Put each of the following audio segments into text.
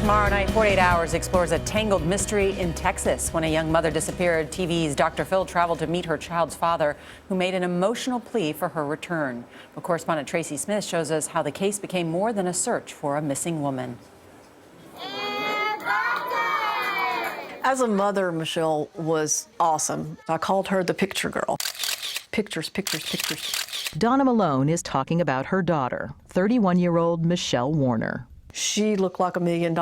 Tomorrow night, 48 Hours explores a tangled mystery in Texas. When a young mother disappeared, TV's Dr. Phil traveled to meet her child's father, who made an emotional plea for her return. But correspondent Tracy Smith shows us how the case became more than a search for a missing woman. As a mother, Michelle was awesome. I called her the picture girl. Pictures, pictures, pictures. Donna Malone is talking about her daughter, 31-year-old Michelle Warner. She looked like $1 million.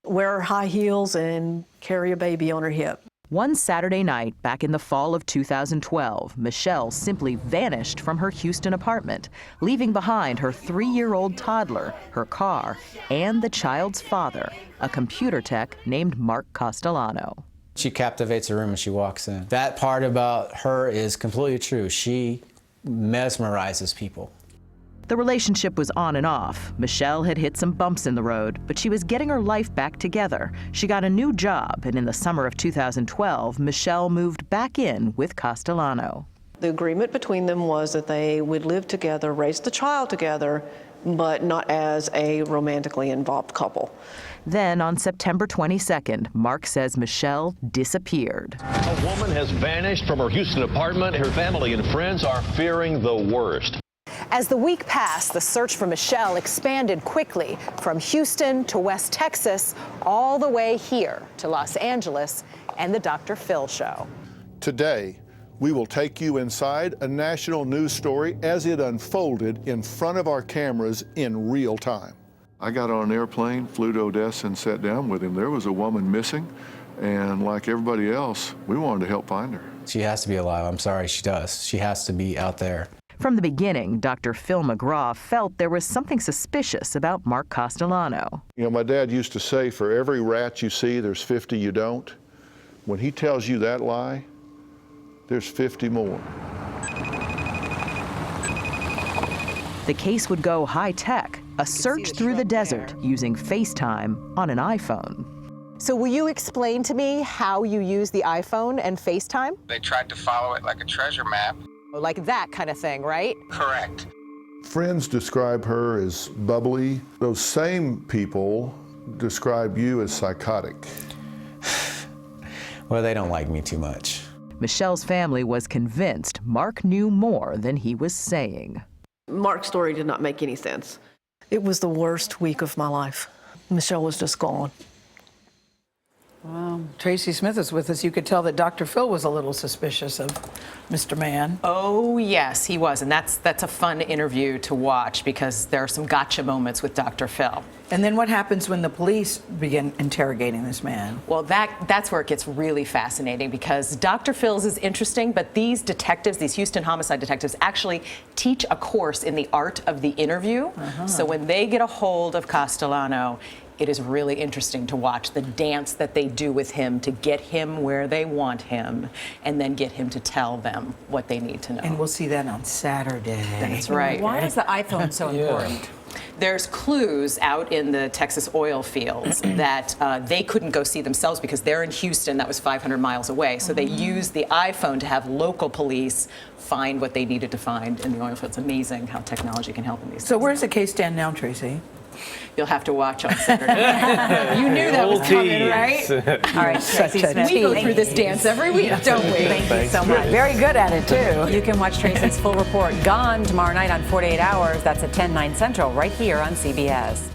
Wear high heels and carry a baby on her hip. One Saturday night back in the fall of 2012, Michelle simply vanished from her Houston apartment, leaving behind her 3-year-old toddler, her car, and the child's father, a computer tech named Mark Castellano. She captivates a room when she walks in. That part about her is completely true. She mesmerizes people. The relationship was on and off. Michelle had hit some bumps in the road, but she was getting her life back together. She got a new job, and in the summer of 2012, Michelle moved back in with Castellano. The agreement between them was that they would live together, raise the child together, but not as a romantically involved couple. Then on September 22nd, Mark says Michelle disappeared. A woman has vanished from her Houston apartment. Her family and friends are fearing the worst. As the week passed, the search for Michelle expanded quickly from Houston to West Texas, all the way here to Los Angeles and the Dr. Phil Show. Today, we will take you inside a national news story as it unfolded in front of our cameras in real time. I got on an airplane, flew to Odessa, and sat down with him. There was a woman missing, and like everybody else, we wanted to help find her. She has to be alive. I'm sorry, she does. She has to be out there. From the beginning, Dr. Phil McGraw felt there was something suspicious about Mark Castellano. You know, my dad used to say, for every rat you see, there's 50 you don't. When he tells you that lie, there's 50 more. The case would go high-tech, a search through the desert using FaceTime on an iPhone. So will you explain to me how you use the iPhone and FaceTime? They tried to follow it like a treasure map. Like that kind of thing, right? Correct. Friends describe her as bubbly. Those same people describe you as psychotic. Well, they don't like me too much. Michelle's family was convinced Mark knew more than he was saying. Mark's story did not make any sense. It was the worst week of my life. Michelle was just gone. Well, Tracy Smith is with us. You could tell that Dr. Phil was a little suspicious of Mr. Mann. Oh, yes, he was. And that's a fun interview to watch because there are some gotcha moments with Dr. Phil. And then what happens when the police begin interrogating this man? Well, that's where it gets really fascinating because Dr. Phil's is interesting, but these detectives, these Houston homicide detectives, actually teach a course in the art of the interview. So when they get a hold of Castellano, it is really interesting to watch the dance that they do with him to get him where they want him and then get him to tell them what they need to know. And we'll see that on Saturday. That's right. Why is the iPhone so important? There's clues out in the Texas oil fields that they couldn't go see themselves because they're in Houston, that was 500 miles away. So they used the iPhone to have local police find what they needed to find in the oil fields. It's amazing how technology can help in these So things. where's the case stand now, Tracy? You'll have to watch on Saturday. You knew that was coming, right? All right, Tracy Smith. We go through this dance every week, don't we? Thank you so much. Very good at it, too. You can watch Tracy's full report, Gone, tomorrow night on 48 Hours. That's at 10, 9 Central, right here on CBS.